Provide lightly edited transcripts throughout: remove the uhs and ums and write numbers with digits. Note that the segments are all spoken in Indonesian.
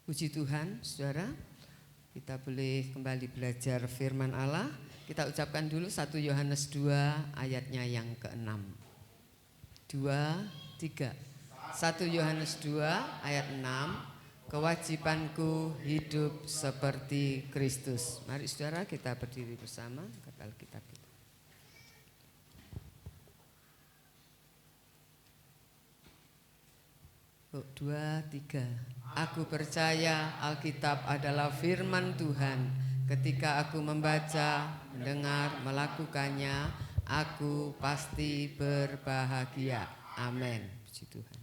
Puji Tuhan, saudara. Kita boleh kembali belajar firman Allah. Kita ucapkan dulu 1 Yohanes 2 ayatnya yang ke-6. 2, 3. 1 Yohanes 2 ayat 6. Kewajibanku hidup seperti Kristus. Mari saudara kita berdiri bersama ke Alkitab kita. 2, 3. Aku percaya Alkitab adalah firman Tuhan. Ketika aku membaca, mendengar, melakukannya, aku pasti berbahagia. Amin. Puji Tuhan.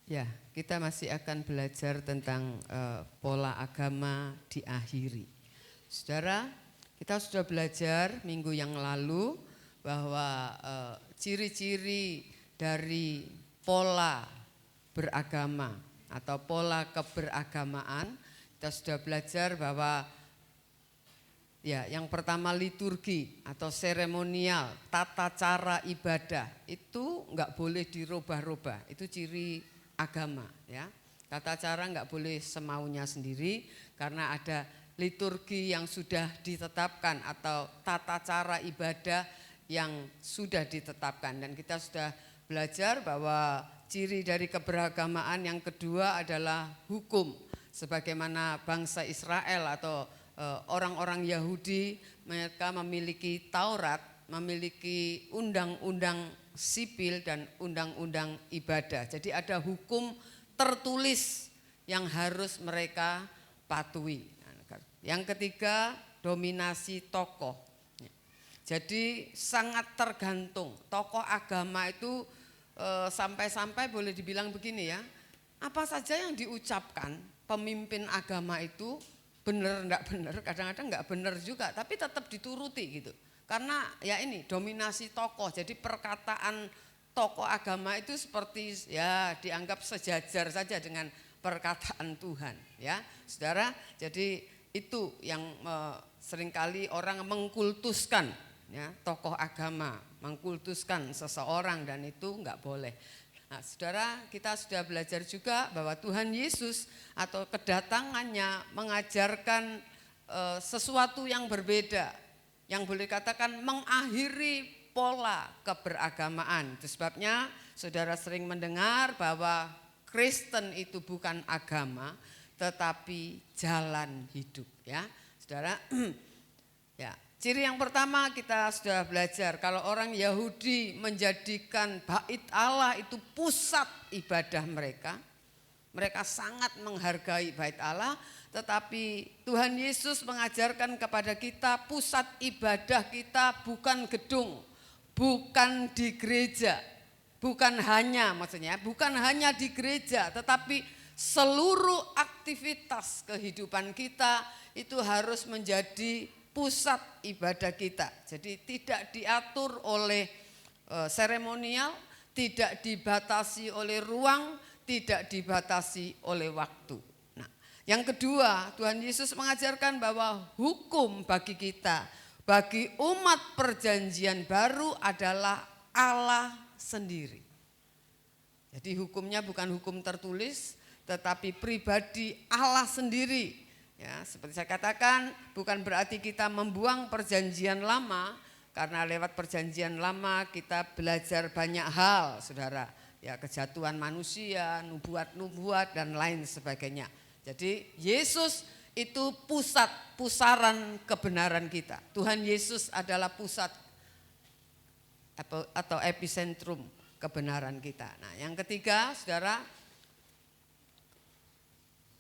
Ya, kita masih akan belajar tentang pola agama diakhiri. Saudara, kita sudah belajar minggu yang lalu bahwa ciri-ciri dari pola beragama atau pola keberagamaan, kita sudah belajar bahwa ya, yang pertama liturgi atau seremonial, tata cara ibadah itu enggak boleh dirubah-rubah, itu ciri agama, ya. Tata cara enggak boleh semaunya sendiri karena ada liturgi yang sudah ditetapkan atau tata cara ibadah yang sudah ditetapkan. Dan kita sudah belajar bahwa ciri dari keberagamaan yang kedua adalah hukum. Sebagaimana bangsa Israel atau orang-orang Yahudi, mereka memiliki Taurat, memiliki undang-undang sipil dan undang-undang ibadah. Jadi ada hukum tertulis yang harus mereka patuhi. Yang ketiga, dominasi tokoh. Jadi sangat tergantung. Tokoh agama itu sampai-sampai boleh dibilang begini ya, apa saja yang diucapkan pemimpin agama itu benar enggak benar, kadang-kadang enggak benar juga, tapi tetap dituruti gitu. Karena ya ini dominasi tokoh, jadi perkataan tokoh agama itu seperti ya dianggap sejajar saja dengan perkataan Tuhan, ya saudara. Jadi itu yang seringkali orang mengkultuskan, ya, tokoh agama, mengkultuskan seseorang, dan itu enggak boleh. Nah, saudara, kita sudah belajar juga bahwa Tuhan Yesus atau kedatangannya mengajarkan sesuatu yang berbeda, yang boleh katakan mengakhiri pola keberagamaan. Itu sebabnya saudara sering mendengar bahwa Kristen itu bukan agama tetapi jalan hidup, ya saudara. Ya, ciri yang pertama kita sudah belajar, kalau orang Yahudi menjadikan bait Allah itu pusat ibadah mereka. Mereka sangat menghargai bait Allah, tetapi Tuhan Yesus mengajarkan kepada kita pusat ibadah kita bukan gedung, bukan di gereja, bukan hanya di gereja, tetapi seluruh aktivitas kehidupan kita itu harus menjadi pusat ibadah kita. Jadi tidak diatur oleh seremonial, tidak dibatasi oleh ruang, tidak dibatasi oleh waktu. Nah, yang kedua, Tuhan Yesus mengajarkan bahwa hukum bagi kita, bagi umat perjanjian baru adalah Allah sendiri. Jadi hukumnya bukan hukum tertulis, tetapi pribadi Allah sendiri. Ya, seperti saya katakan, bukan berarti kita membuang perjanjian lama, karena lewat perjanjian lama kita belajar banyak hal, saudara. Ya, kejatuhan manusia, nubuat dan lain sebagainya. Jadi Yesus itu pusaran kebenaran kita. Tuhan Yesus adalah pusat atau epicentrum kebenaran kita. Nah, yang ketiga, saudara,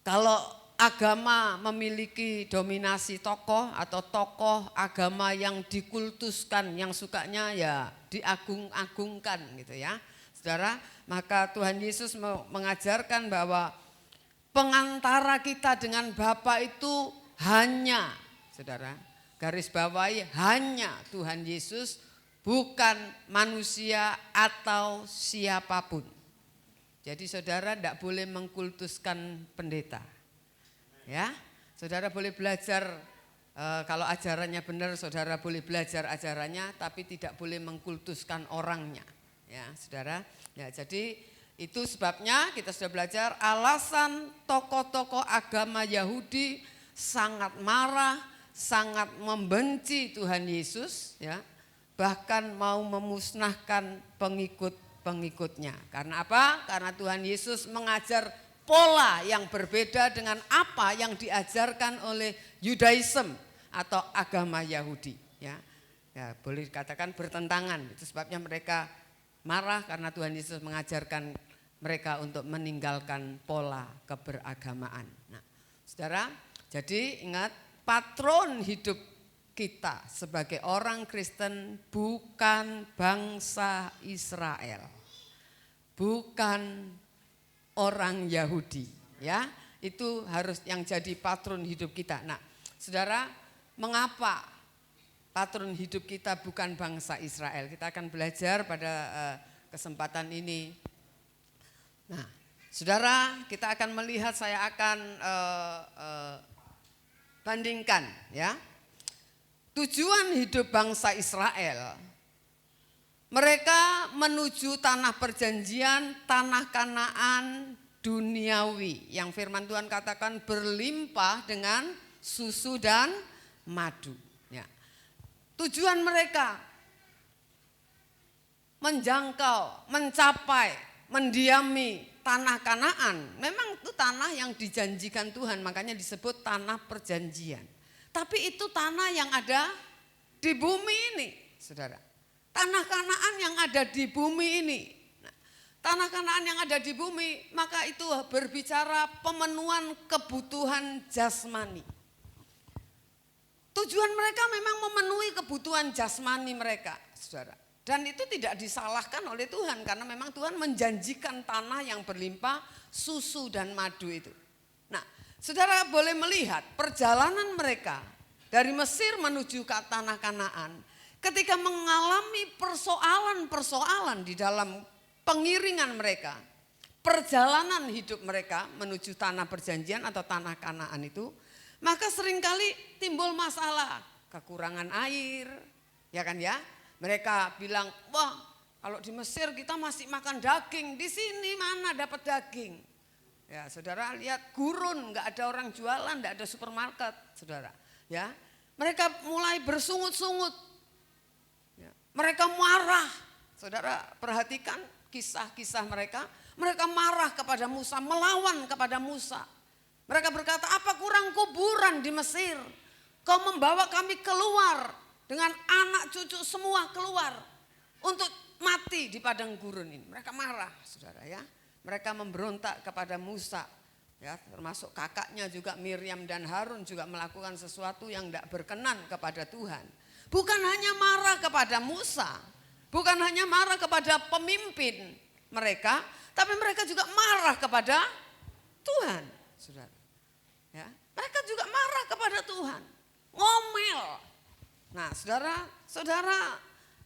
kalau agama memiliki dominasi tokoh atau tokoh agama yang dikultuskan, yang sukanya ya diagung-agungkan gitu ya, saudara, maka Tuhan Yesus mengajarkan bahwa pengantara kita dengan Bapa itu hanya, saudara, garis bawahi, hanya Tuhan Yesus, bukan manusia atau siapapun. Jadi saudara tidak boleh mengkultuskan pendeta. Ya, saudara boleh belajar kalau ajarannya benar, saudara boleh belajar ajarannya, tapi tidak boleh mengkultuskan orangnya. Ya, saudara. Ya, jadi itu sebabnya kita sudah belajar alasan tokoh-tokoh agama Yahudi sangat marah, sangat membenci Tuhan Yesus, ya, bahkan mau memusnahkan pengikut-pengikutnya. Karena apa? Karena Tuhan Yesus mengajar pola yang berbeda dengan apa yang diajarkan oleh Judaism atau agama Yahudi. Ya, boleh dikatakan bertentangan. Itu sebabnya mereka marah karena Tuhan Yesus mengajarkan mereka untuk meninggalkan pola keberagamaan. Nah, saudara, jadi ingat patron hidup kita sebagai orang Kristen bukan bangsa Israel, bukan orang Yahudi, ya. Itu harus yang jadi patron hidup kita. Nah, saudara, mengapa patron hidup kita bukan bangsa Israel? Kita akan belajar pada kesempatan ini. Nah, saudara, kita akan melihat, saya akan bandingkan, ya. Tujuan hidup bangsa Israel, mereka menuju tanah perjanjian, tanah Kanaan duniawi yang firman Tuhan katakan berlimpah dengan susu dan madu. Ya. Tujuan mereka menjangkau, mencapai, mendiami tanah Kanaan. Memang itu tanah yang dijanjikan Tuhan, makanya disebut tanah perjanjian. Tapi itu tanah yang ada di bumi ini, saudara. Tanah Kanaan yang ada di bumi ini. Nah, tanah Kanaan yang ada di bumi, maka itu berbicara pemenuhan kebutuhan jasmani. Tujuan mereka memang memenuhi kebutuhan jasmani mereka, saudara. Dan itu tidak disalahkan oleh Tuhan, karena memang Tuhan menjanjikan tanah yang berlimpah susu dan madu itu. Nah, saudara boleh melihat perjalanan mereka dari Mesir menuju ke tanah Kanaan. Ketika mengalami persoalan-persoalan di dalam pengiringan mereka, perjalanan hidup mereka menuju tanah perjanjian atau tanah Kanaan itu, maka seringkali timbul masalah, kekurangan air, ya kan ya. Mereka bilang, wah kalau di Mesir kita masih makan daging, di sini mana dapat daging. Ya saudara lihat gurun, nggak ada orang jualan, nggak ada supermarket, saudara. Ya, mereka mulai bersungut-sungut, ya, mereka marah. Saudara perhatikan kisah-kisah mereka. Mereka marah kepada Musa, melawan kepada Musa. Mereka berkata, apa kurang kuburan di Mesir? Kau membawa kami keluar dengan anak cucu semua keluar untuk mati di padang gurun ini. Mereka marah, saudara ya. Mereka memberontak kepada Musa. Ya, termasuk kakaknya juga Miriam dan Harun juga melakukan sesuatu yang tidak berkenan kepada Tuhan. Bukan hanya marah kepada Musa, bukan hanya marah kepada pemimpin mereka, tapi mereka juga marah kepada Tuhan, saudara. Ya, mereka juga marah kepada Tuhan, ngomel. Nah, saudara,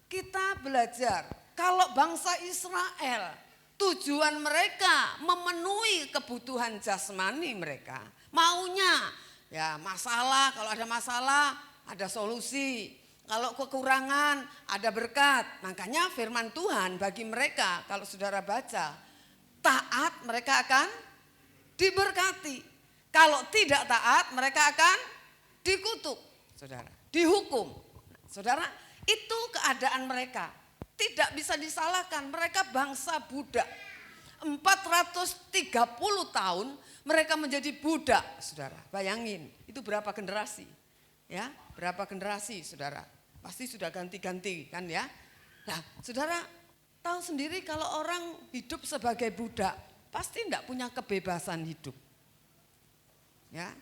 kita belajar kalau bangsa Israel tujuan mereka memenuhi kebutuhan jasmani mereka. Maunya ya masalah, kalau ada masalah ada solusi. Kalau kekurangan ada berkat. Makanya firman Tuhan bagi mereka kalau saudara baca, taat mereka akan diberkati. Kalau tidak taat mereka akan dikutuk, saudara, dihukum. Saudara, itu keadaan mereka. Tidak bisa disalahkan, mereka bangsa budak. 430 tahun mereka menjadi budak, saudara. Bayangin, itu berapa generasi? Ya, berapa generasi, saudara? Pasti sudah ganti-ganti kan ya. Nah, saudara tahu sendiri kalau orang hidup sebagai budak, pasti tidak punya kebebasan hidup. Ya,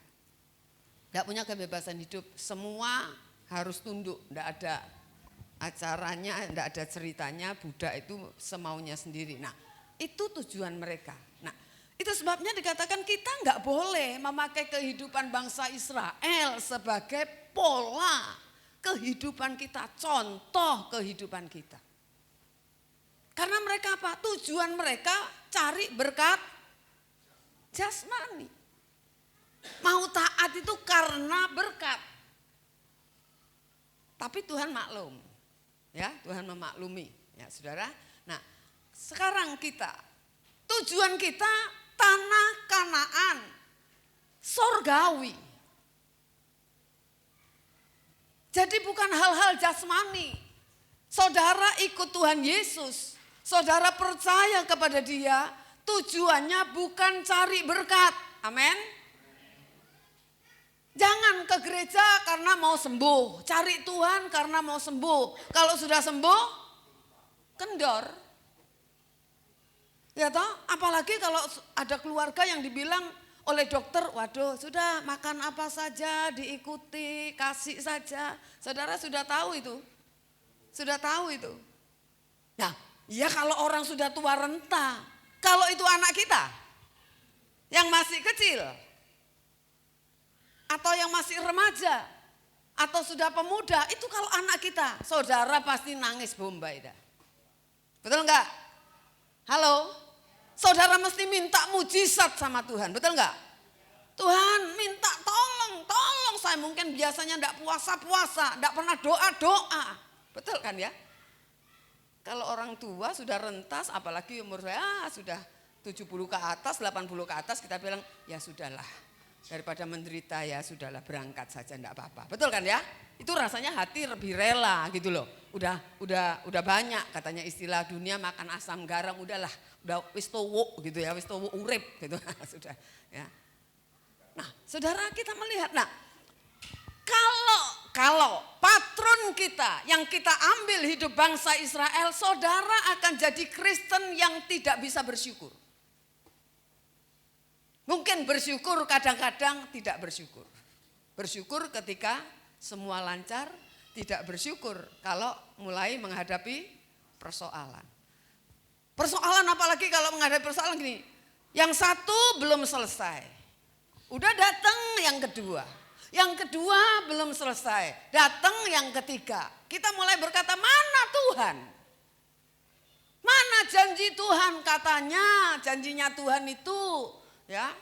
tidak punya kebebasan hidup, semua harus tunduk, tidak ada acaranya, tidak ada ceritanya, budak itu semaunya sendiri. Nah, itu tujuan mereka. Nah, itu sebabnya dikatakan kita nggak boleh memakai kehidupan bangsa Israel sebagai pola kehidupan kita, contoh kehidupan kita. Karena mereka apa? Tujuan mereka cari berkat jasmani. Mau Tapi Tuhan maklum. Ya, Tuhan memaklumi. Ya, Saudara. Nah, sekarang tujuan kita tanah Kanaan, sorgawi. Jadi bukan hal-hal jasmani. Saudara ikut Tuhan Yesus, saudara percaya kepada Dia, tujuannya bukan cari berkat. Amin. Jangan ke gereja karena mau sembuh, cari Tuhan karena mau sembuh. Kalau sudah sembuh, kendor. Ya toh, apalagi kalau ada keluarga yang dibilang oleh dokter, waduh sudah makan apa saja diikuti, kasih saja. Saudara sudah tahu itu. Sudah tahu itu. Nah, ya kalau orang sudah tua renta, kalau itu anak kita yang masih kecil atau yang masih remaja atau sudah pemuda, itu kalau anak kita, saudara pasti nangis bombay dah. Betul enggak? Halo? Saudara mesti minta mujizat sama Tuhan, betul enggak? Tuhan minta tolong saya, mungkin biasanya enggak puasa-puasa, enggak pernah doa-doa. Betul kan ya? Kalau orang tua sudah rentas, apalagi umur saya sudah 70 ke atas, 80 ke atas, kita bilang ya sudahlah. Daripada menderita ya sudahlah, berangkat saja enggak apa-apa. Betul kan ya? Itu rasanya hati lebih rela gitu loh. Udah banyak katanya istilah dunia makan asam garam, udahlah. Udah wis tuwuk gitu ya, wis tuwuk urip gitu. Sudah ya. Nah, saudara kita melihat, nah kalau patron kita yang kita ambil hidup bangsa Israel, saudara akan jadi Kristen yang tidak bisa bersyukur. Mungkin bersyukur, kadang-kadang tidak bersyukur. Bersyukur ketika semua lancar, tidak bersyukur kalau mulai menghadapi persoalan. Persoalan apalagi kalau menghadapi persoalan gini, yang satu belum selesai, udah datang yang kedua. Yang kedua belum selesai, datang yang ketiga. Kita mulai berkata, mana Tuhan? Mana janji Tuhan? Katanya janjinya Tuhan itu ya,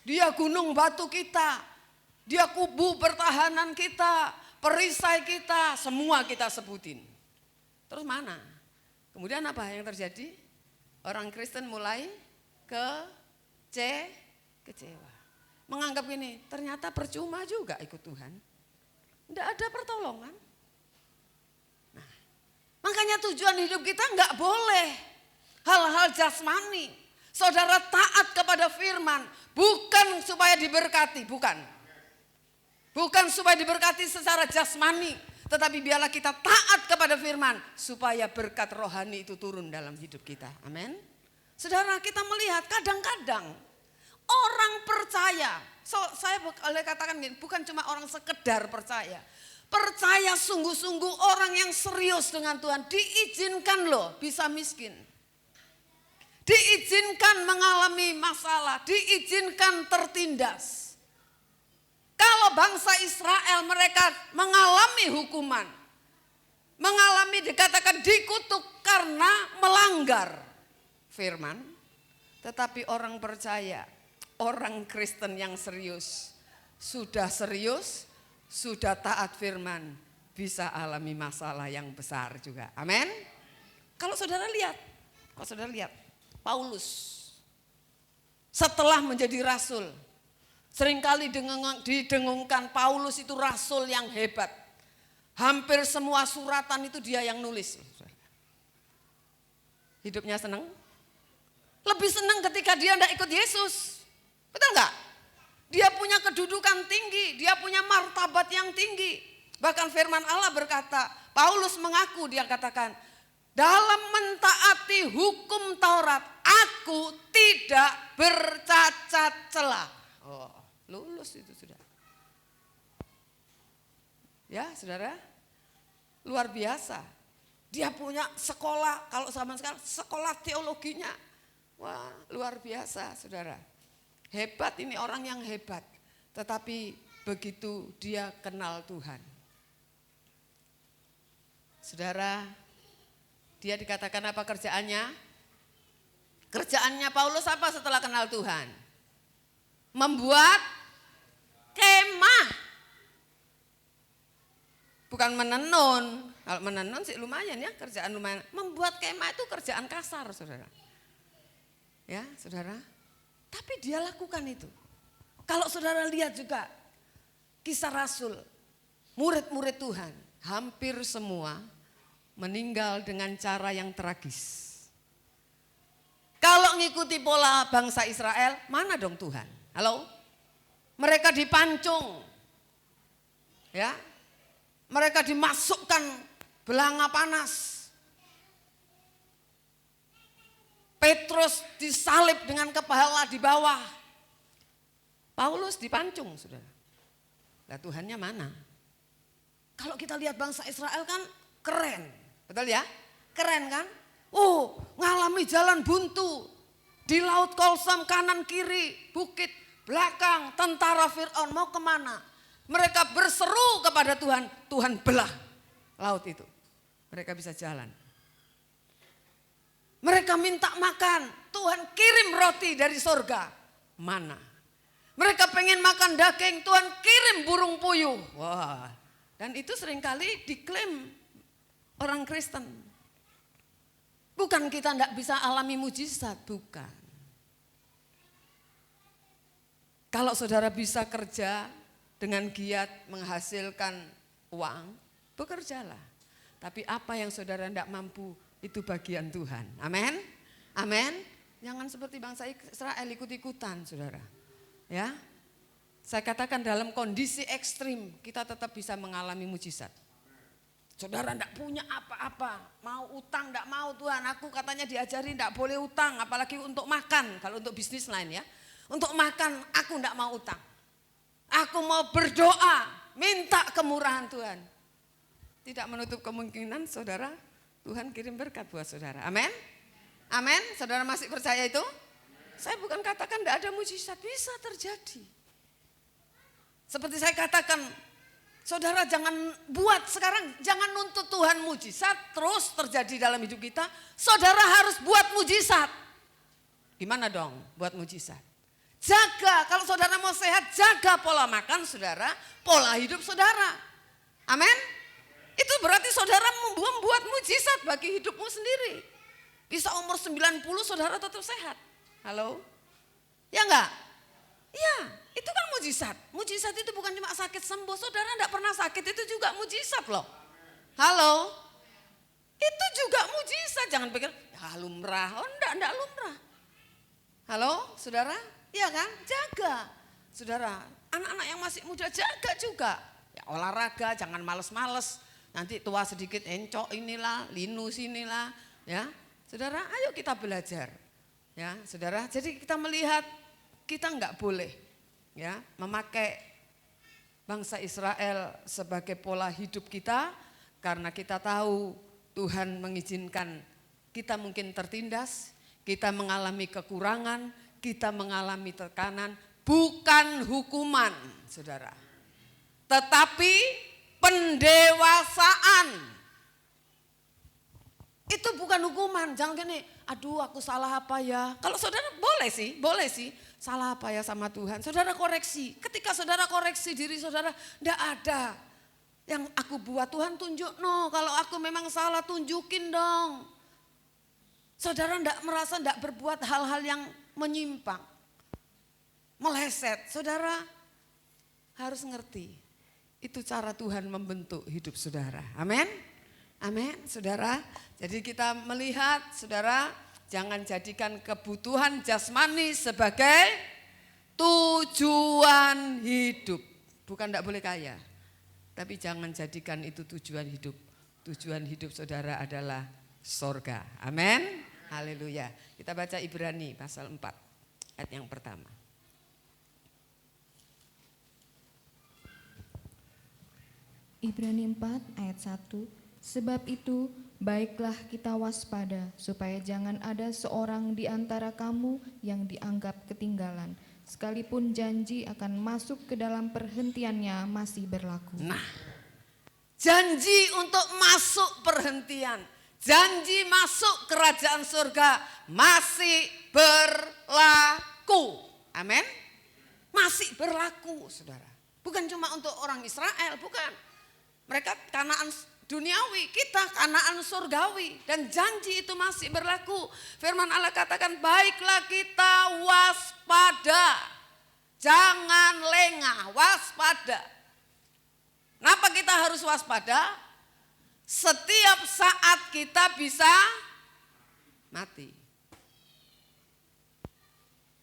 Dia gunung batu kita, Dia kubu pertahanan kita, perisai kita, semua kita sebutin. Terus mana? Kemudian apa yang terjadi? Orang Kristen mulai kecewa. Menganggap ini ternyata percuma juga ikut Tuhan. Tidak ada pertolongan. Nah, makanya tujuan hidup kita enggak boleh hal-hal jasmani. Saudara taat kepada firman, bukan supaya diberkati, bukan. Bukan supaya diberkati secara jasmani, tetapi biarlah kita taat kepada firman supaya berkat rohani itu turun dalam hidup kita. Amin. Saudara, kita melihat kadang-kadang orang percaya, saya boleh katakan gini, bukan cuma orang sekedar percaya. Percaya sungguh-sungguh, orang yang serius dengan Tuhan diizinkan loh bisa miskin. Diizinkan mengalami masalah, diizinkan tertindas. Kalau bangsa Israel mereka mengalami hukuman, mengalami dikatakan dikutuk karena melanggar firman. Tetapi orang percaya, orang Kristen yang serius, sudah taat firman, bisa alami masalah yang besar juga. Amin. Kalau saudara lihat, Paulus setelah menjadi rasul, seringkali didengungkan Paulus itu rasul yang hebat. Hampir semua suratan itu dia yang nulis. Hidupnya senang? Lebih senang ketika dia tidak ikut Yesus. Betul enggak? Dia punya kedudukan tinggi, dia punya martabat yang tinggi. Bahkan firman Allah berkata, Paulus mengaku, dia katakan, dalam mentaati hukum Taurat, aku tidak bercacat celah. Oh, lulus itu sudah. Ya, saudara, luar biasa. Dia punya sekolah, kalau zaman sekarang sekolah teologinya, wah luar biasa, saudara. Hebat, ini orang yang hebat. Tetapi begitu dia kenal Tuhan, saudara, dia dikatakan apa kerjaannya? Kerjaannya Paulus apa setelah kenal Tuhan? Membuat kemah. bukan menenun. Kalau menenun sih lumayan ya, kerjaan lumayan. Membuat kemah itu kerjaan kasar, saudara. Ya, saudara. Tapi dia lakukan itu. Kalau saudara lihat juga kisah Rasul, murid-murid Tuhan, hampir semua meninggal dengan cara yang tragis. Kalau ngikuti pola bangsa Israel, mana dong Tuhan? Halo? Mereka dipancung. Ya. Mereka dimasukkan belanga panas. Petrus disalib dengan kepala di bawah. Paulus dipancung, saudara. Lah Tuhannya mana? Kalau kita lihat bangsa Israel kan keren. Betul ya? Keren kan? Oh, ngalami jalan buntu. Di laut Kolsam kanan kiri, bukit belakang, tentara Fir'aun mau kemana? Mereka berseru kepada Tuhan, Tuhan belah laut itu. Mereka bisa jalan. Mereka minta makan, Tuhan kirim roti dari sorga. Mana? Mereka pengen makan daging, Tuhan kirim burung puyuh. Wah, dan itu seringkali diklaim orang Kristen. Bukan kita tidak bisa alami mujizat, bukan. Kalau saudara bisa kerja dengan giat menghasilkan uang, bekerjalah. Tapi apa yang saudara tidak mampu, itu bagian Tuhan. Amin. Amin. Jangan seperti bangsa Israel ikut-ikutan, saudara. Ya. Saya katakan dalam kondisi ekstrim kita tetap bisa mengalami mujizat. Saudara tidak punya apa-apa, mau utang tidak mau Tuhan. Aku katanya diajari tidak boleh utang, apalagi untuk makan. Kalau untuk bisnis lain ya. Untuk makan aku tidak mau utang. Aku mau berdoa, minta kemurahan Tuhan. Tidak menutup kemungkinan saudara, Tuhan kirim berkat buat saudara. Amin. Amin. Saudara masih percaya itu? Saya bukan katakan tidak ada mujizat, bisa terjadi. Seperti saya katakan, saudara jangan buat sekarang, jangan nuntut Tuhan mujizat terus terjadi dalam hidup kita. Saudara harus buat mujizat. Gimana dong buat mujizat? Jaga, kalau saudara mau sehat, jaga pola makan saudara, pola hidup saudara. Amin. Itu berarti saudara membuat mujizat bagi hidupmu sendiri. Bisa umur 90 saudara tetap sehat. Halo? Ya enggak? Ya, itu kan mujizat. Mujizat itu bukan cuma sakit sembuh. Saudara enggak pernah sakit, itu juga mujizat loh. Halo? Itu juga mujizat. Jangan pikir, ya lumrah. Oh enggak lumrah. Halo, saudara? Iya kan? Jaga. Saudara, anak-anak yang masih muda jaga juga. Ya, olahraga, jangan males-males. Nanti tua sedikit encok inilah, linus inilah. Ya, saudara, ayo kita belajar. Ya, saudara. Jadi kita melihat kita enggak boleh ya memakai bangsa Israel sebagai pola hidup kita karena kita tahu Tuhan mengizinkan kita mungkin tertindas, kita mengalami kekurangan, kita mengalami tekanan, bukan hukuman, saudara. Tetapi pendewasaan. Itu bukan hukuman, jangan gini, aduh aku salah apa ya. Kalau saudara boleh sih, salah apa ya sama Tuhan. Saudara koreksi, ketika saudara koreksi diri saudara, enggak ada yang aku buat Tuhan tunjuk, no. Kalau aku memang salah tunjukin dong. Saudara enggak berbuat hal-hal yang menyimpang, meleset. Saudara harus ngerti, itu cara Tuhan membentuk hidup saudara. Amin. Amin, saudara. Jadi kita melihat, saudara, jangan jadikan kebutuhan jasmani sebagai tujuan hidup. Bukan tidak boleh kaya, tapi jangan jadikan itu tujuan hidup. Tujuan hidup saudara adalah sorga. Amin. Haleluya. Kita baca Ibrani pasal 4 ayat yang pertama. Ibrani 4 ayat 1. Sebab itu baiklah kita waspada supaya jangan ada seorang di antara kamu yang dianggap ketinggalan, sekalipun janji akan masuk ke dalam perhentiannya masih berlaku. Nah, janji untuk masuk perhentian, janji masuk kerajaan surga masih berlaku. Amin. Masih berlaku, saudara. Bukan cuma untuk orang Israel, bukan. Mereka Kanaan duniawi, kita Kanaan surgawi. Dan janji itu masih berlaku. Firman Allah katakan, baiklah kita waspada. Jangan lengah, waspada. Kenapa kita harus waspada? Setiap saat kita bisa mati.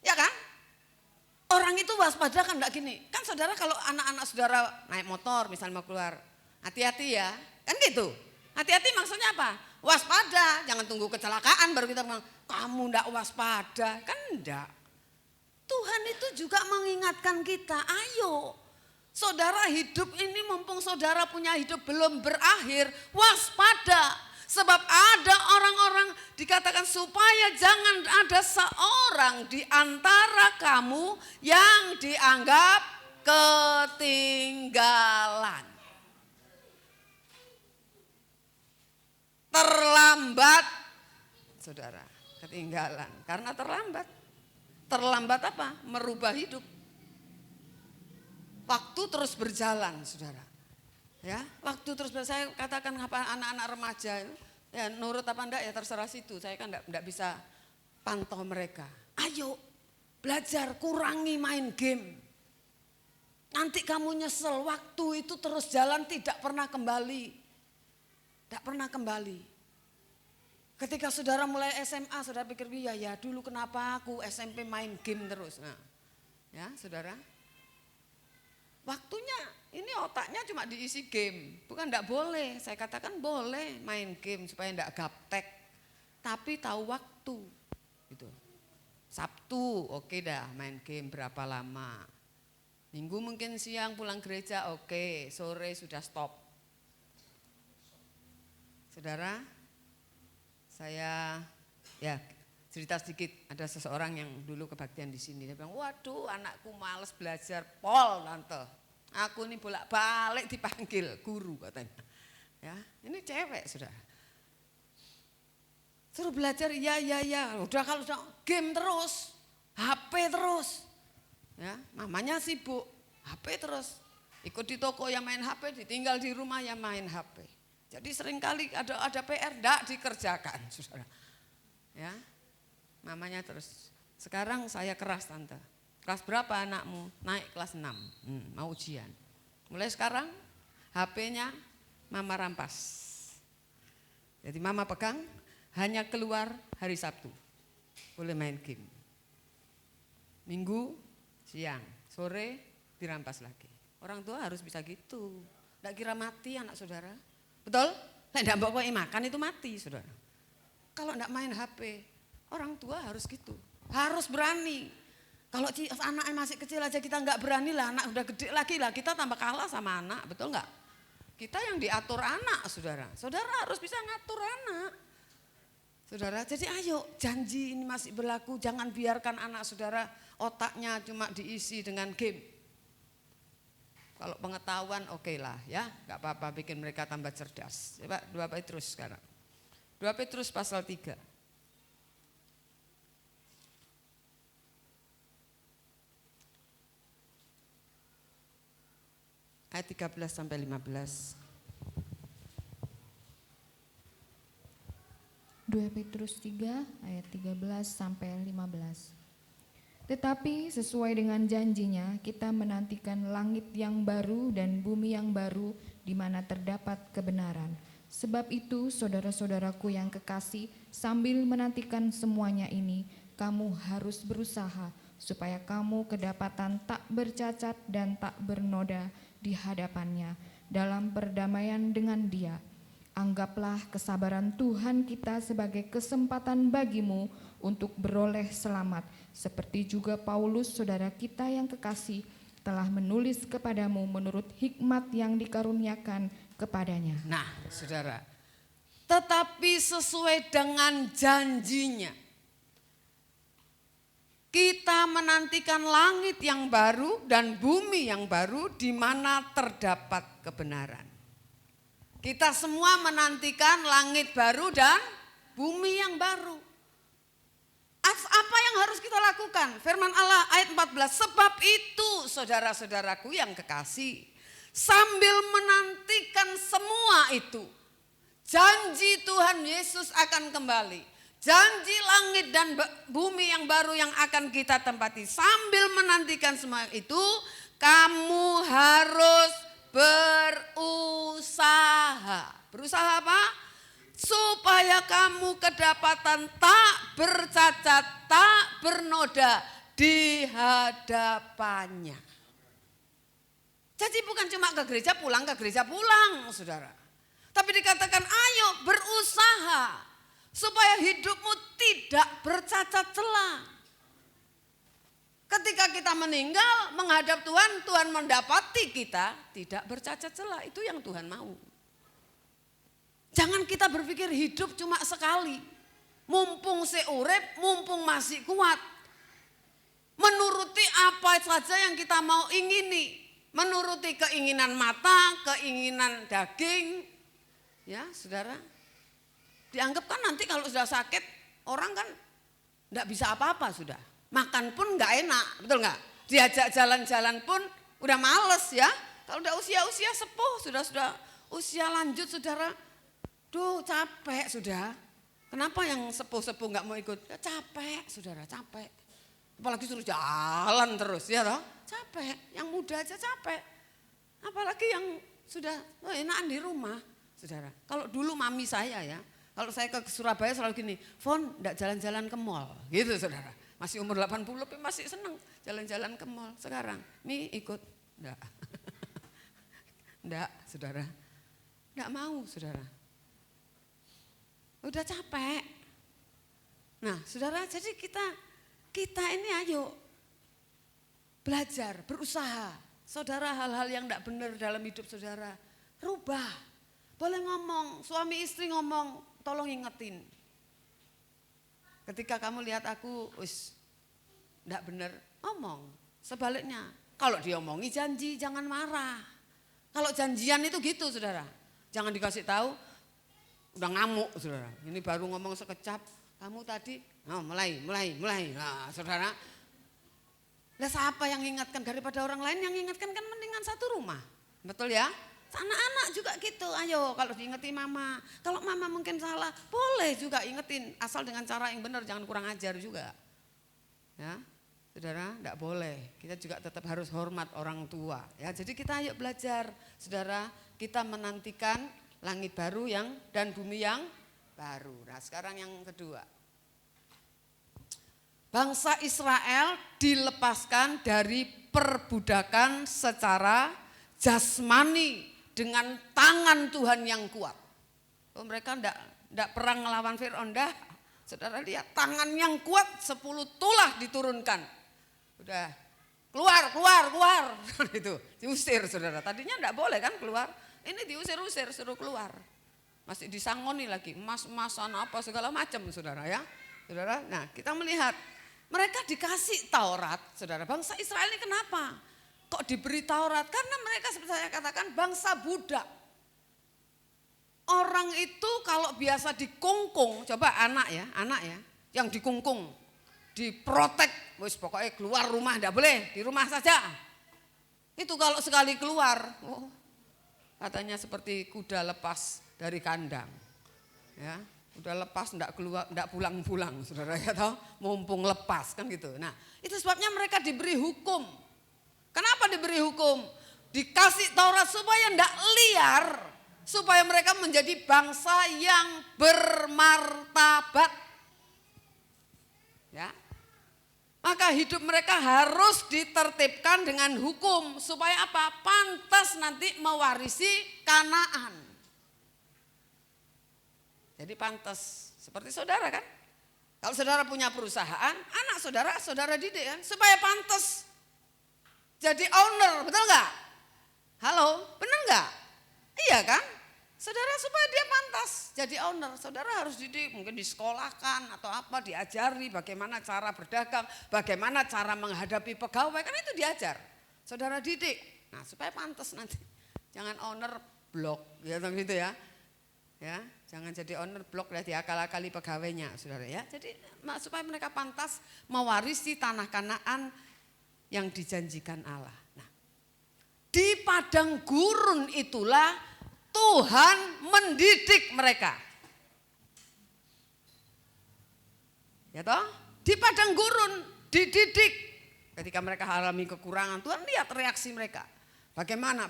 Ya kan? Orang itu waspada kan enggak gini. Kan saudara kalau anak-anak saudara naik motor misalnya mau keluar. Hati-hati ya. Kan gitu. Hati-hati maksudnya apa? Waspada. Jangan tunggu kecelakaan baru kita bilang kamu enggak waspada. Kan enggak. Tuhan itu juga mengingatkan kita. Ayo. Saudara hidup ini mumpung saudara punya hidup belum berakhir. Waspada. Sebab ada orang-orang dikatakan supaya jangan ada seorang di antara kamu yang dianggap ketinggalan. Terlambat, saudara, ketinggalan. Karena terlambat. Terlambat apa? Merubah hidup. Waktu terus berjalan, saudara. Ya, waktu terus saya katakan apa anak-anak remaja ya nurut apa enggak ya terserah situ. Saya kan enggak bisa pantau mereka. Ayo belajar kurangi main game. Nanti kamu nyesel, waktu itu terus jalan tidak pernah kembali. Tidak pernah kembali. Ketika saudara mulai SMA, saudara pikir ya dulu kenapa aku SMP main game terus. Nah, ya saudara. Waktunya ini otaknya cuma diisi game. Bukan enggak boleh, saya katakan boleh main game supaya enggak gaptek. Tapi tahu waktu. Gitu. Sabtu oke dah main game berapa lama. Minggu mungkin siang pulang gereja oke, sore sudah stop. Saudara, saya ya cerita sedikit, ada seseorang yang dulu kebaktian di sini. Dia bilang, waduh anakku males belajar, Pol tante. Aku ini bolak-balik dipanggil guru katanya. Ya, ini cewek saudara. Suruh belajar, ya. Udah kalau sudah game terus, HP terus. Ya, mamanya sibuk, HP terus. Ikut di toko yang main HP, ditinggal di rumah yang main HP. Jadi seringkali ada PR enggak dikerjakan, saudara. Ya, mamanya terus. Sekarang saya keras tante. Kelas berapa anakmu? Naik kelas 6, mau ujian. Mulai sekarang HP-nya mama rampas. Jadi mama pegang, hanya keluar hari Sabtu. Boleh main game. Minggu, siang, sore dirampas lagi. Orang tua harus bisa gitu. Enggak kira mati anak saudara. Betul? Tidak bawa makan itu mati saudara. Kalau enggak main HP, orang tua harus gitu. Harus berani. Kalau anaknya masih kecil aja kita enggak berani lah, anak udah gede lagi lah, kita tambah kalah sama anak, betul enggak? Kita yang diatur anak saudara. Saudara harus bisa ngatur anak. Saudara, jadi ayo janji ini masih berlaku, jangan biarkan anak saudara otaknya cuma diisi dengan game. Kalau pengetahuan oke lah ya, enggak apa-apa bikin mereka tambah cerdas. Coba 2 Petrus sekarang. 2 Petrus pasal 3. Ayat 13 sampai 15. 2 Petrus 3 ayat 13 sampai 15. Tetapi sesuai dengan janjinya kita menantikan langit yang baru dan bumi yang baru di mana terdapat kebenaran. Sebab itu saudara-saudaraku yang kekasih, sambil menantikan semuanya ini, kamu harus berusaha supaya kamu kedapatan tak bercacat dan tak bernoda di hadapannya dalam perdamaian dengan Dia. Anggaplah kesabaran Tuhan kita sebagai kesempatan bagimu untuk beroleh selamat, seperti juga Paulus saudara kita yang kekasih telah menulis kepadamu menurut hikmat yang dikaruniakan kepadanya. Nah, saudara, tetapi sesuai dengan janjinya, kita menantikan langit yang baru dan bumi yang baru di mana terdapat kebenaran. Kita semua menantikan langit baru dan bumi yang baru. Apa yang harus kita lakukan? Firman Allah ayat 14, sebab itu saudara-saudaraku yang kekasih, sambil menantikan semua itu. Janji Tuhan Yesus akan kembali. Janji langit dan bumi yang baru yang akan kita tempati. Sambil menantikan semua itu, kamu harus berusaha. Berusaha apa? Supaya kamu kedapatan tak bercacat, tak bernoda di hadapannya. Jadi bukan cuma ke gereja pulang, saudara. Tapi dikatakan ayo berusaha supaya hidupmu tidak bercacat celah. Ketika kita meninggal menghadap Tuhan, Tuhan mendapati kita tidak bercacat celah. Itu yang Tuhan mau. Jangan kita berpikir hidup cuma sekali. Mumpung seurep, mumpung masih kuat. Menuruti apa saja yang kita mau ingini. Menuruti keinginan mata, keinginan daging. Ya saudara, dianggap kan nanti kalau sudah sakit orang kan enggak bisa apa-apa sudah. Makan pun enggak enak, betul enggak? Diajak jalan-jalan pun udah males ya. Kalau udah usia-usia sepuh, sudah usia lanjut saudara, duh capek sudah. Kenapa yang sepuh-sepuh enggak mau ikut? Ya capek saudara, capek. Apalagi suruh jalan terus ya toh, capek. Yang muda aja capek. Apalagi yang sudah enakan di rumah. Saudara, kalau dulu mami saya ya, kalau saya ke Surabaya selalu gini, Fon enggak jalan-jalan ke mall, gitu saudara. Masih umur 80 tapi masih seneng jalan-jalan ke mall. Sekarang, Mi ikut, enggak. Enggak saudara, enggak mau saudara. Udah capek. Nah saudara, jadi kita ini ayo belajar, berusaha. Saudara, hal-hal yang enggak benar dalam hidup saudara, rubah. Boleh ngomong, suami istri ngomong, tolong ingetin. Ketika kamu lihat aku, enggak benar, ngomong. Sebaliknya, kalau diomongi janji, jangan marah. Kalau janjian itu gitu saudara, jangan dikasih tahu, udah ngamuk saudara. Ini baru ngomong sekejap, kamu tadi, mulai. Nah saudara, lah siapa yang ingatkan daripada orang lain yang ingatkan kan mendingan satu rumah, betul ya? Anak-anak juga gitu, ayo kalau diingeti mama. Kalau mama mungkin salah, boleh juga ingetin. Asal dengan cara yang benar, jangan kurang ajar juga. Ya, saudara, enggak boleh. Kita juga tetap harus hormat orang tua. Ya, jadi kita ayo belajar, saudara. Kita menantikan langit baru dan bumi yang baru. Nah sekarang yang kedua. Bangsa Israel dilepaskan dari perbudakan secara jasmani. Dengan tangan Tuhan yang kuat. Mereka enggak perang melawan Fir'aun dah. Saudara lihat tangan yang kuat 10 tulah diturunkan. Udah keluar. Itu diusir saudara. Tadinya enggak boleh kan keluar. Ini diusir-usir suruh keluar. Masih disangoni lagi emas-emasan apa segala macam saudara ya. Saudara, nah kita melihat mereka dikasih Taurat saudara. Bangsa Israel ini kenapa? Kok diberi Taurat? Karena mereka seperti saya katakan bangsa budak. Orang itu kalau biasa dikungkung, coba anak ya, yang dikungkung, diprotek, pokoknya keluar rumah enggak boleh, di rumah saja. Itu kalau sekali keluar, katanya seperti kuda lepas dari kandang. Ya, udah lepas enggak keluar, enggak pulang-pulang, saudara ya tahu, mumpung lepas kan gitu. Nah, itu sebabnya mereka diberi hukum. Kenapa diberi hukum? Dikasih Taurat supaya enggak liar. Supaya mereka menjadi bangsa yang bermartabat. Ya. Maka hidup mereka harus ditertibkan dengan hukum. Supaya apa? Pantas nanti mewarisi Kanaan. Jadi pantas. Seperti saudara kan? Kalau saudara punya perusahaan, anak saudara didik kan? Supaya pantas. Jadi owner, betul enggak? Halo, benar enggak? Iya kan? Saudara supaya dia pantas jadi owner, saudara harus didik, mungkin disekolahkan atau apa, diajari bagaimana cara berdagang, bagaimana cara menghadapi pegawai, kan itu diajar. Saudara didik, nah supaya pantas nanti. Jangan owner blok, ya gitu ya. Ya, jangan jadi owner blok ya diakal-akali pegawainya, saudara ya. Jadi supaya mereka pantas mewarisi tanah Kanaan yang dijanjikan Allah. Nah, di padang padang gurun itulah Tuhan mendidik mereka. Ya toh? Di padang gurun dididik. Ketika mereka alami kekurangan, Tuhan lihat reaksi mereka. Bagaimana?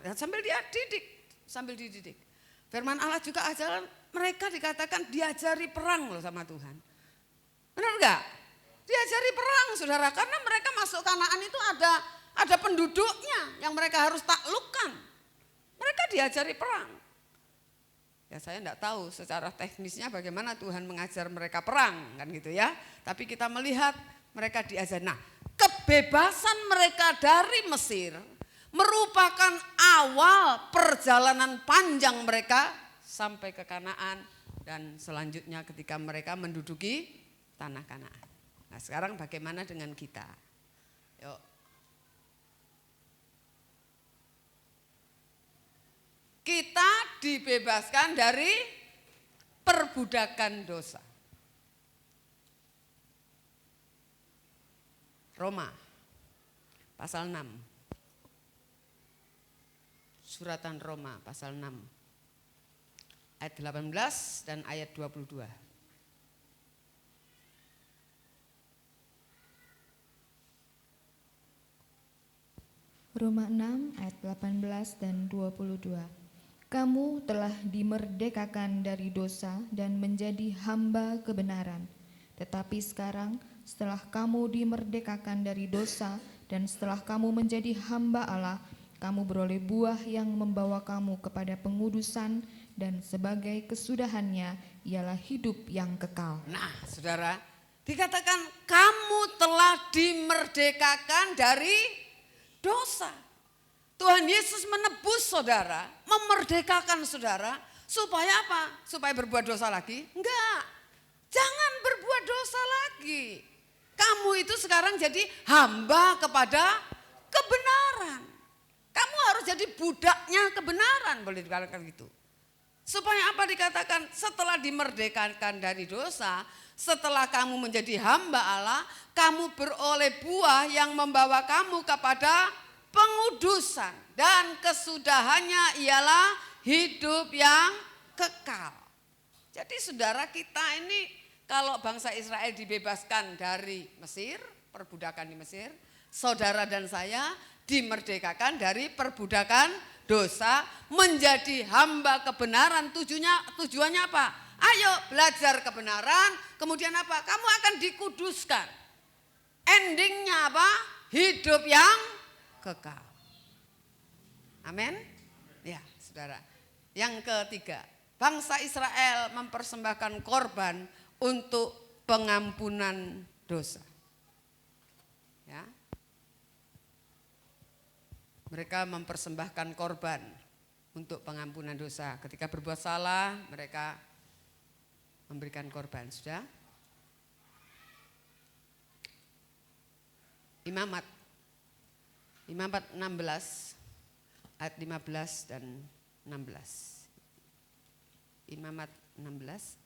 Ya, sambil dia dididik. Firman Allah juga ajaran mereka dikatakan diajari perang loh sama Tuhan. Benar enggak? Diajari perang saudara, karena mereka masuk Kanaan itu ada penduduknya yang mereka harus taklukkan. Mereka diajari perang. Ya saya enggak tahu secara teknisnya bagaimana Tuhan mengajar mereka perang kan gitu ya. Tapi kita melihat mereka diajar. Nah, kebebasan mereka dari Mesir merupakan awal perjalanan panjang mereka sampai ke Kanaan dan selanjutnya ketika mereka menduduki tanah Kanaan. Nah, sekarang bagaimana dengan kita? Yuk. Kita dibebaskan dari perbudakan dosa. Roma pasal 6. Suratan Roma pasal 6. Ayat 18 dan ayat 22. Roma 6 ayat 18 dan 22. Kamu telah dimerdekakan dari dosa dan menjadi hamba kebenaran. Tetapi sekarang setelah kamu dimerdekakan dari dosa dan setelah kamu menjadi hamba Allah, kamu beroleh buah yang membawa kamu kepada pengudusan dan sebagai kesudahannya ialah hidup yang kekal. Nah, saudara, dikatakan kamu telah dimerdekakan dari dosa. Tuhan Yesus menebus saudara, memerdekakan saudara, supaya apa? Supaya berbuat dosa lagi? Enggak, jangan berbuat dosa lagi. Kamu itu sekarang jadi hamba kepada kebenaran. Kamu harus jadi budaknya kebenaran, boleh dikatakan gitu. Supaya apa dikatakan? Setelah dimerdekakan dari dosa, setelah kamu menjadi hamba Allah, kamu beroleh buah yang membawa kamu kepada pengudusan. Dan kesudahannya ialah hidup yang kekal. Jadi saudara, kita ini kalau bangsa Israel dibebaskan dari Mesir, perbudakan di Mesir, saudara dan saya dimerdekakan dari perbudakan dosa, menjadi hamba kebenaran. Tujuannya apa? Ayo belajar kebenaran, kemudian apa? Kamu akan dikuduskan. Endingnya apa? Hidup yang kekal. Amin. Ya, saudara. Yang ketiga, bangsa Israel mempersembahkan korban untuk pengampunan dosa. Ya. Mereka mempersembahkan korban untuk pengampunan dosa. Ketika berbuat salah, mereka memberikan korban. Sudah? Imamat 16 ayat 15 dan 16. Imamat 16.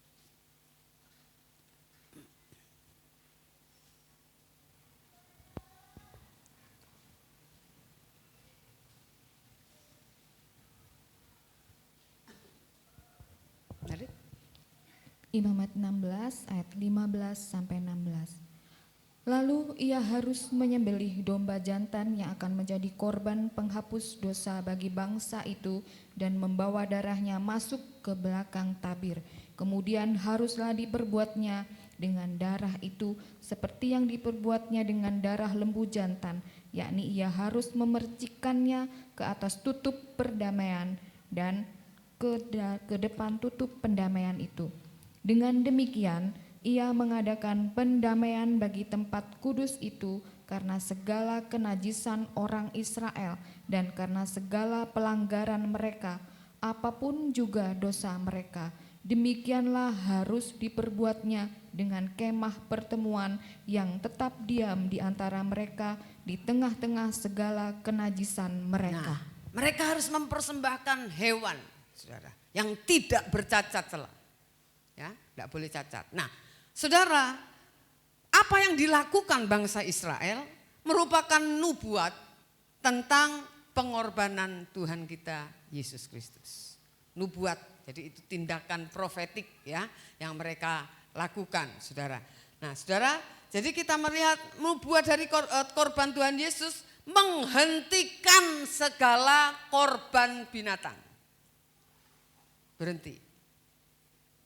Imamat 16 ayat 15 sampai 16. Lalu ia harus menyembelih domba jantan yang akan menjadi korban penghapus dosa bagi bangsa itu dan membawa darahnya masuk ke belakang tabir. Kemudian haruslah diperbuatnya dengan darah itu seperti yang diperbuatnya dengan darah lembu jantan, yakni ia harus memercikannya ke atas tutup perdamaian dan ke depan tutup pendamaian itu. Dengan demikian, ia mengadakan pendamaian bagi tempat kudus itu karena segala kenajisan orang Israel dan karena segala pelanggaran mereka, apapun juga dosa mereka. Demikianlah harus diperbuatnya dengan kemah pertemuan yang tetap diam di antara mereka di tengah-tengah segala kenajisan mereka. Nah, mereka harus mempersembahkan hewan, saudara, yang tidak bercacat celah. Ya, tidak boleh cacat. Nah, saudara, apa yang dilakukan bangsa Israel merupakan nubuat tentang pengorbanan Tuhan kita Yesus Kristus. Nubuat, jadi itu tindakan profetik ya yang mereka lakukan, saudara. Nah, saudara, jadi kita melihat nubuat dari korban Tuhan Yesus menghentikan segala korban binatang. Berhenti.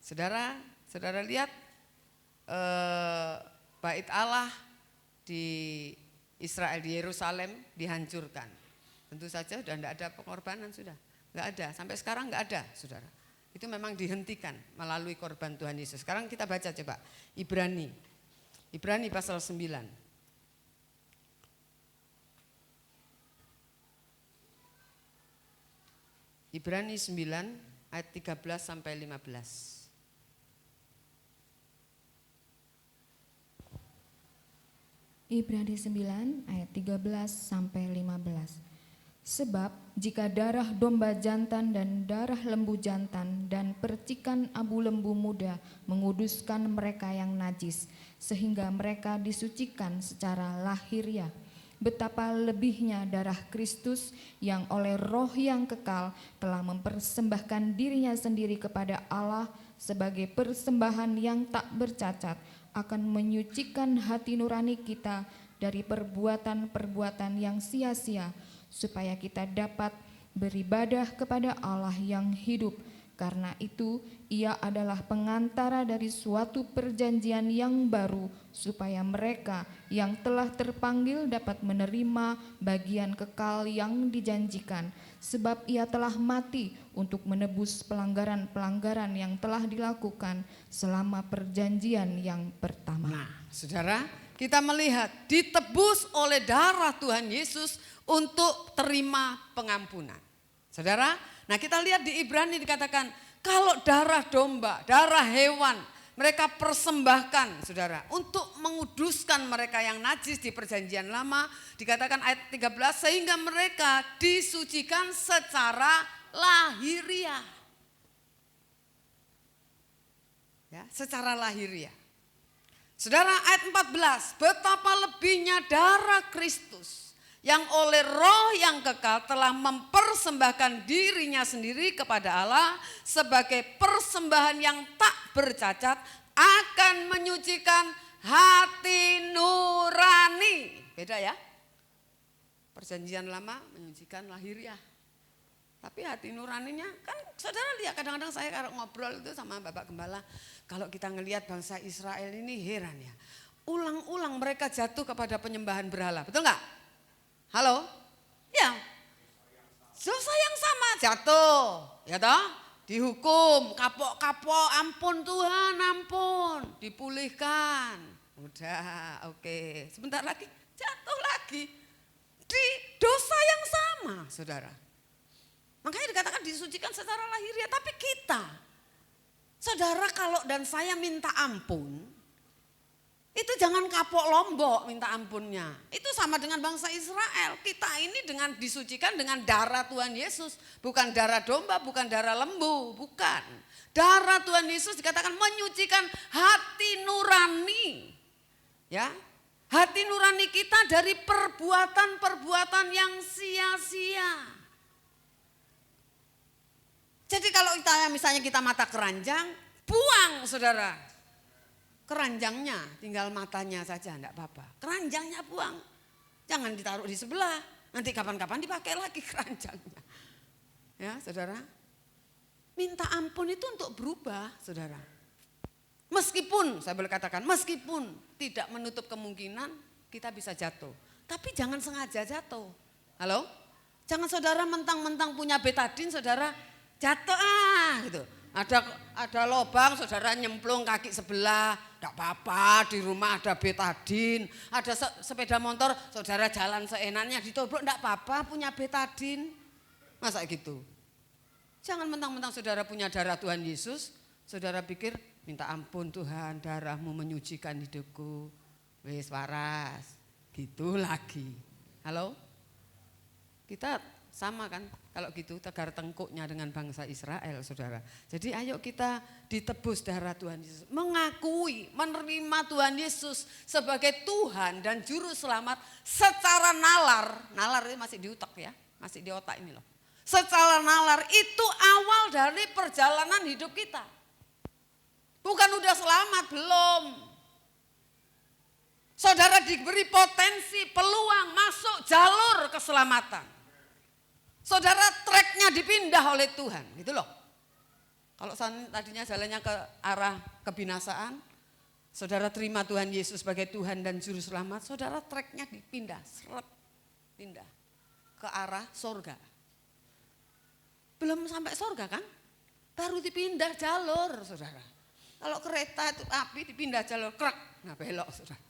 Saudara lihat bait Allah di Israel, di Yerusalem dihancurkan. Tentu saja sudah tidak ada pengorbanan, sudah nggak ada, sampai sekarang nggak ada, saudara. Itu memang dihentikan melalui korban Tuhan Yesus. Sekarang kita baca coba Ibrani pasal 9. Ibrani 9 ayat 13 sampai 15. Ibrani 9 ayat 13 sampai 15. Sebab jika darah domba jantan dan darah lembu jantan dan percikan abu lembu muda menguduskan mereka yang najis, sehingga mereka disucikan secara lahiriah, betapa lebihnya darah Kristus yang oleh Roh yang kekal telah mempersembahkan dirinya sendiri kepada Allah sebagai persembahan yang tak bercacat, akan menyucikan hati nurani kita dari perbuatan-perbuatan yang sia-sia, supaya kita dapat beribadah kepada Allah yang hidup. Karena itu Ia adalah pengantara dari suatu perjanjian yang baru, supaya mereka yang telah terpanggil dapat menerima bagian kekal yang dijanjikan. Sebab Ia telah mati untuk menebus pelanggaran-pelanggaran yang telah dilakukan selama perjanjian yang pertama. Nah, saudara, kita melihat ditebus oleh darah Tuhan Yesus untuk terima pengampunan. Saudara, nah kita lihat di Ibrani dikatakan kalau darah domba, darah hewan mereka persembahkan, saudara, untuk menguduskan mereka yang najis di perjanjian lama, dikatakan ayat 13, sehingga mereka disucikan secara lahiriah. Ya, secara lahiriah. Saudara, ayat 14, betapa lebihnya darah Kristus yang oleh Roh yang kekal telah mempersembahkan dirinya sendiri kepada Allah sebagai persembahan yang tak bercacat, akan menyucikan hati nurani. Beda ya? Perjanjian lama menyucikan lahiriah. Tapi hati nuraninya kan saudara lihat, kadang-kadang saya kalau ngobrol itu sama Bapak Gembala, kalau kita ngelihat bangsa Israel ini heran ya. Ulang-ulang mereka jatuh kepada penyembahan berhala, betul enggak? Halo? Ya. Dosa yang sama jatuh, ya toh? Dihukum, kapok-kapok, ampun Tuhan, ampun, dipulihkan. Udah, oke. Sebentar lagi jatuh lagi di dosa yang sama, saudara. Makanya dikatakan disucikan secara lahiriah, tapi kita, saudara, kalau dan saya minta ampun, itu jangan kapok lombok minta ampunnya. Itu sama dengan bangsa Israel. Kita ini dengan disucikan dengan darah Tuhan Yesus. Bukan darah domba, bukan darah lembu, bukan. Darah Tuhan Yesus dikatakan menyucikan hati nurani. Ya, hati nurani kita dari perbuatan-perbuatan yang sia-sia. Jadi kalau misalnya kita mata keranjang, buang saudara. Keranjangnya, tinggal matanya saja, enggak apa-apa. Keranjangnya buang, jangan ditaruh di sebelah. Nanti kapan-kapan dipakai lagi keranjangnya. Ya saudara, minta ampun itu untuk berubah saudara. Meskipun, saya boleh katakan, meskipun tidak menutup kemungkinan kita bisa jatuh. Tapi jangan sengaja jatuh. Halo? Jangan saudara mentang-mentang punya betadin saudara jatuh gitu. Ada lubang saudara nyemplung kaki sebelah, enggak apa-apa, di rumah ada betadin. Ada sepeda motor saudara jalan seenaknya ditobrok, enggak apa-apa, punya betadin. Masa gitu? Jangan mentang-mentang saudara punya darah Tuhan Yesus, saudara pikir minta ampun Tuhan, darahmu menyucikan hidupku. Wis waras, gitu lagi. Halo? Kita sama kan kalau gitu tegar tengkuknya dengan bangsa Israel saudara. Jadi ayo kita ditebus darah Tuhan Yesus. Mengakui, menerima Tuhan Yesus sebagai Tuhan dan Juru Selamat secara nalar. Nalar itu masih di utak ya. masih di otak ini loh. Secara nalar itu awal dari perjalanan hidup kita. Bukan udah selamat, belum. Saudara diberi potensi, peluang masuk jalur keselamatan. Saudara tracknya dipindah oleh Tuhan, gitu loh. Kalau tadinya jalannya ke arah kebinasaan, saudara terima Tuhan Yesus sebagai Tuhan dan Juru Selamat, saudara tracknya dipindah, pindah ke arah sorga. Belum sampai sorga kan, baru dipindah jalur saudara. Kalau kereta itu api dipindah jalur, krek, nah belok saudara.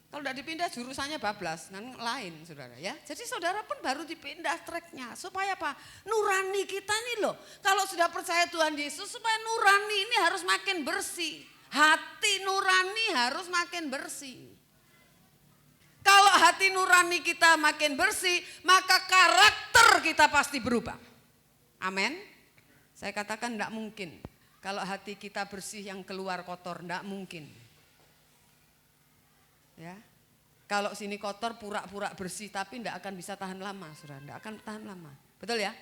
Kalau tidak dipindah jurusannya bablas, kan lain saudara ya. Jadi saudara pun baru dipindah tracknya. Supaya apa? Nurani kita nih loh. Kalau sudah percaya Tuhan Yesus supaya nurani ini harus makin bersih. Hati nurani harus makin bersih. Kalau hati nurani kita makin bersih, maka karakter kita pasti berubah. Amin. Saya katakan tidak mungkin. Kalau hati kita bersih yang keluar kotor, tidak mungkin. Ya, kalau sini kotor pura-pura bersih tapi tidak akan bisa tahan lama, saudara, tidak akan tahan lama, betul ya?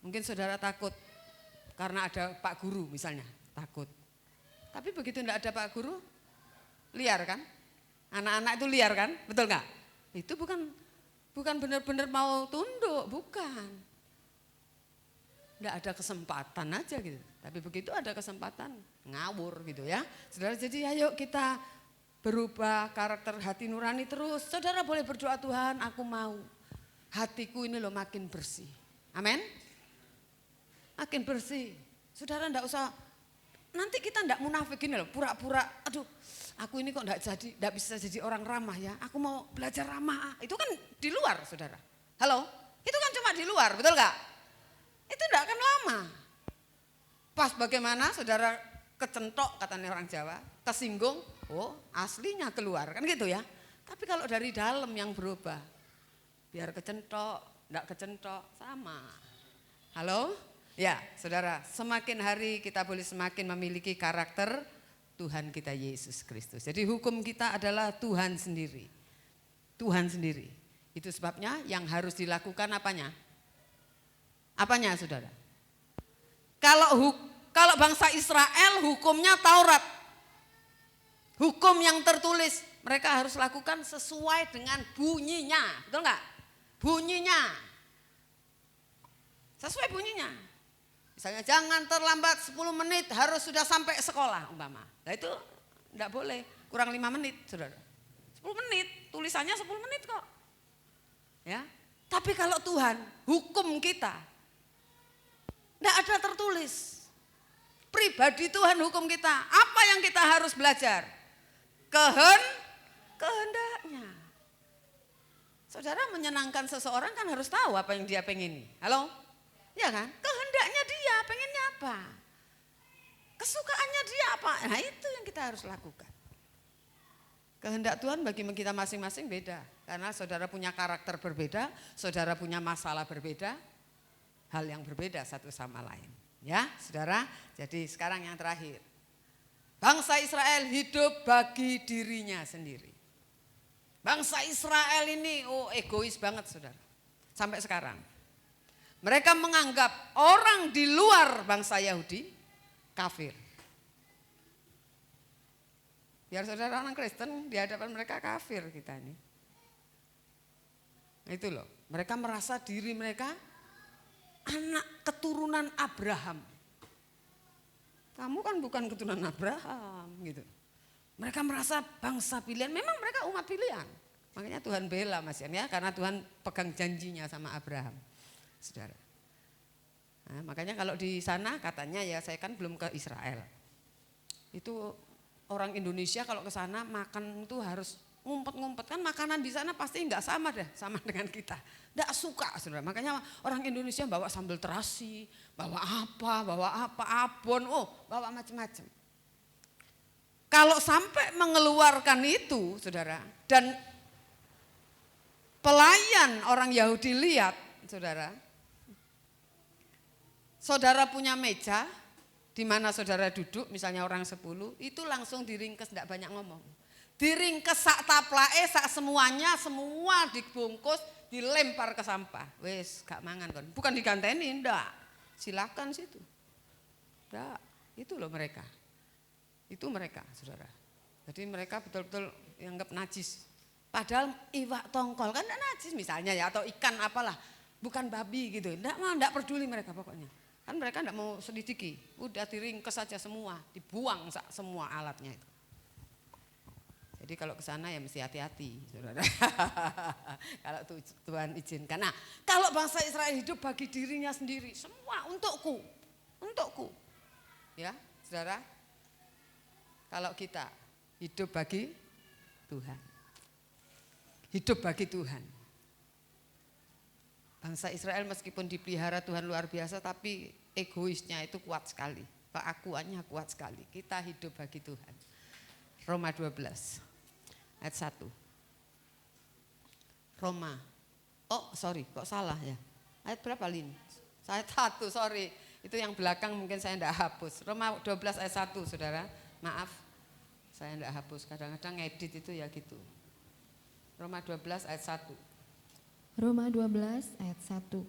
Mungkin saudara takut karena ada Pak Guru misalnya, takut. Tapi begitu tidak ada Pak Guru, liar kan? Anak-anak itu liar kan, betul nggak? Itu bukan benar-benar mau tunduk, bukan. Tidak ada kesempatan aja gitu. Tapi begitu ada kesempatan ngawur gitu ya, saudara. Jadi ayo kita berubah karakter hati nurani terus. Saudara boleh berdoa, Tuhan aku mau hatiku ini loh makin bersih. Amin. Makin bersih. Saudara enggak usah, nanti kita enggak munafik gini loh, pura-pura aduh aku ini kok enggak bisa jadi orang ramah ya. Aku mau belajar ramah. Itu kan di luar saudara. Halo, itu kan cuma di luar, betul enggak? Itu enggak akan lama. Pas bagaimana saudara kecentok katanya orang Jawa, kesinggung, oh aslinya keluar kan gitu ya. Tapi kalau dari dalam yang berubah, biar kecentok, enggak kecentok sama. Halo? Ya saudara, semakin hari kita boleh semakin memiliki karakter Tuhan kita Yesus Kristus. Jadi hukum kita adalah Tuhan sendiri. Tuhan sendiri. Itu sebabnya yang harus dilakukan apanya? Apanya saudara? Kalau bangsa Israel hukumnya Taurat. Hukum yang tertulis mereka harus lakukan sesuai dengan bunyinya. Betul enggak? Bunyinya. Sesuai bunyinya. Misalnya jangan terlambat 10 menit harus sudah sampai sekolah umpama. Nah itu enggak boleh kurang 5 menit saudara. 10 menit tulisannya 10 menit kok. Ya. Tapi kalau Tuhan hukum kita enggak ada tertulis. Pribadi Tuhan hukum kita. Apa yang kita harus belajar? Kehendaknya. Saudara menyenangkan seseorang kan harus tahu apa yang dia pengini. Halo? Ya kan? Kehendaknya dia, pengennya apa? Kesukaannya dia apa? Nah itu yang kita harus lakukan. Kehendak Tuhan bagi kita masing-masing beda. Karena saudara punya karakter berbeda, saudara punya masalah berbeda, hal yang berbeda satu sama lain. Ya saudara, jadi sekarang yang terakhir. Bangsa Israel hidup bagi dirinya sendiri. Bangsa Israel ini egois banget saudara. Sampai sekarang. Mereka menganggap orang di luar bangsa Yahudi kafir. Biar saudara orang Kristen di hadapan mereka kafir kita ini. Itu loh, mereka merasa diri mereka anak keturunan Abraham. Kamu kan bukan keturunan Abraham gitu. Mereka merasa bangsa pilihan, memang mereka umat pilihan. Makanya Tuhan bela Mas Yan ya, karena Tuhan pegang janjinya sama Abraham. Saudara. Nah, makanya kalau di sana katanya ya saya kan belum ke Israel. Itu orang Indonesia kalau ke sana makan itu harus ngumpet-ngumpet, kan makanan di sana pasti enggak sama deh sama dengan kita. Enggak suka saudara. Makanya orang Indonesia bawa sambal terasi, bawa apa, abon, bawa macam-macam. Kalau sampai mengeluarkan itu saudara, dan pelayan orang Yahudi lihat saudara, saudara punya meja di mana saudara duduk, misalnya orang 10, itu langsung diringkes, enggak banyak ngomong. Diringkes sak taplake, sak semuanya, semua dibungkus, dilempar ke sampah. Wes gak mangan kon. Bukan diganteni, ndak. Silakan situ. Ndak, itu loh mereka. Itu mereka, Saudara. Jadi mereka betul-betul dianggap najis. Padahal iwak tongkol kan najis misalnya ya, atau ikan apalah. Bukan babi gitu. Ndak peduli mereka pokoknya. Kan mereka ndak mau selidiki. Udah diringkes saja semua, dibuang semua alatnya itu. Jadi kalau ke sana ya mesti hati-hati, Saudara. Kalau Tuhan izinkan. Nah, kalau bangsa Israel hidup bagi dirinya sendiri, semua untukku. Ya, Saudara. Kalau kita hidup bagi Tuhan. Hidup bagi Tuhan. Bangsa Israel meskipun dipelihara Tuhan luar biasa, tapi egoisnya itu kuat sekali. Keakuannya kuat sekali. Kita hidup bagi Tuhan. Roma 12 ayat 1. Roma. Oh sorry, kok salah ya. Ayat berapa Lin? Ayat 1, sorry. Itu yang belakang mungkin saya tidak hapus. Roma 12 ayat 1, Saudara. Maaf, saya tidak hapus. Kadang-kadang ngedit itu ya gitu. Roma 12 ayat 1. Roma 12 ayat 1.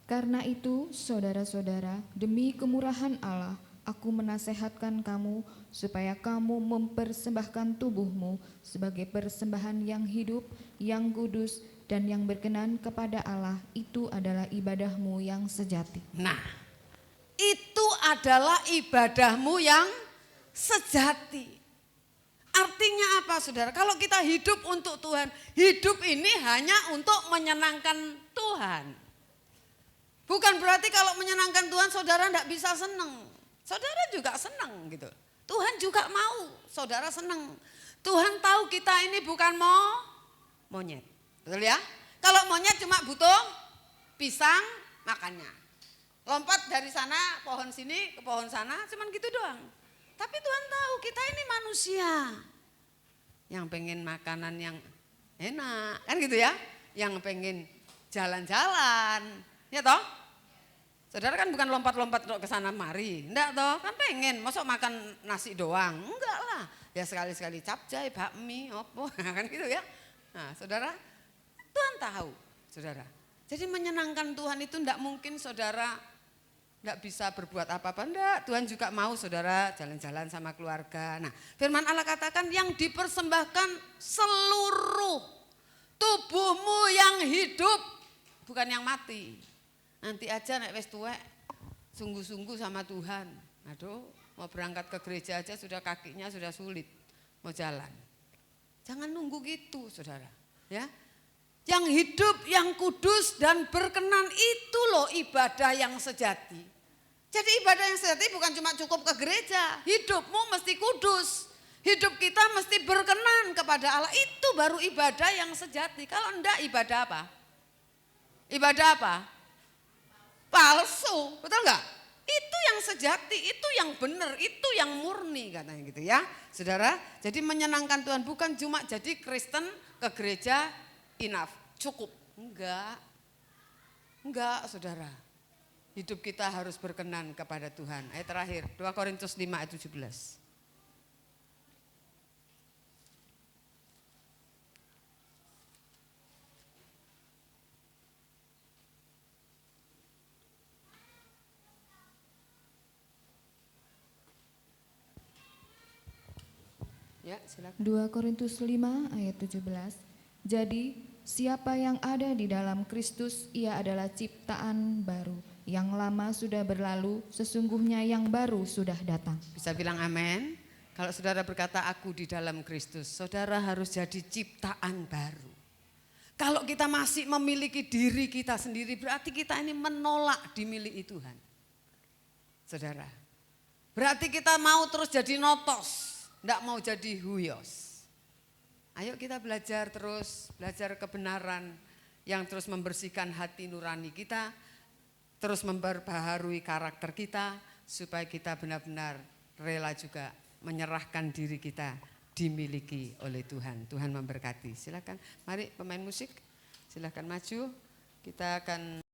Karena itu, saudara-saudara, demi kemurahan Allah, aku menasehatkan kamu supaya kamu mempersembahkan tubuhmu sebagai persembahan yang hidup, yang kudus, dan yang berkenan kepada Allah. Itu adalah ibadahmu yang sejati. Nah, itu adalah ibadahmu yang sejati. Artinya apa, Saudara? Kalau kita hidup untuk Tuhan, hidup ini hanya untuk menyenangkan Tuhan. Bukan berarti kalau menyenangkan Tuhan saudara tidak bisa senang. Saudara juga senang gitu. Tuhan juga mau saudara senang. Tuhan tahu kita ini bukan monyet. Betul ya? Kalau monyet cuma butuh pisang makannya. Lompat dari sana pohon sini ke pohon sana cuman gitu doang. Tapi Tuhan tahu kita ini manusia. Yang pengen makanan yang enak kan gitu ya. Yang pengen jalan-jalan. Ya toh? Saudara kan bukan lompat-lompat ke sana mari, enggak toh, kan pengen, masuk makan nasi doang, enggak lah, ya sekali-sekali capcay, bakmi, opo, kan gitu ya. Nah saudara, Tuhan tahu, saudara. Jadi menyenangkan Tuhan itu enggak mungkin saudara enggak bisa berbuat apa-apa, enggak. Tuhan juga mau saudara jalan-jalan sama keluarga. Nah firman Allah katakan yang dipersembahkan seluruh tubuhmu yang hidup, bukan yang mati. Nanti aja nek wis tuwek sungguh-sungguh sama Tuhan. Aduh, mau berangkat ke gereja aja sudah kakinya sudah sulit mau jalan. Jangan nunggu gitu, Saudara. Ya. Yang hidup, yang kudus dan berkenan itu loh ibadah yang sejati. Jadi ibadah yang sejati bukan cuma cukup ke gereja, hidupmu mesti kudus. Hidup kita mesti berkenan kepada Allah. Itu baru ibadah yang sejati. Kalau enggak ibadah apa? Ibadah apa? Palsu, betul enggak? Itu yang sejati, itu yang benar, itu yang murni katanya gitu ya. Saudara, jadi menyenangkan Tuhan bukan cuma jadi Kristen ke gereja enough, cukup. Enggak, saudara. Hidup kita harus berkenan kepada Tuhan. Ayat terakhir, 2 Korintus 5 ayat 17. Ya, silakan. 2 Korintus 5 ayat 17. Jadi siapa yang ada di dalam Kristus ia adalah ciptaan baru. Yang lama sudah berlalu, sesungguhnya yang baru sudah datang. Bisa bilang amin. Kalau saudara berkata aku di dalam Kristus, saudara harus jadi ciptaan baru. Kalau kita masih memiliki diri kita sendiri berarti kita ini menolak dimiliki Tuhan. Saudara, berarti kita mau terus jadi notos. Tidak mau jadi huyos. Ayo kita belajar terus, belajar kebenaran yang terus membersihkan hati nurani kita, terus memperbaharui karakter kita, supaya kita benar-benar rela juga menyerahkan diri kita dimiliki oleh Tuhan. Tuhan memberkati. Silakan, mari pemain musik, silakan maju. Kita akan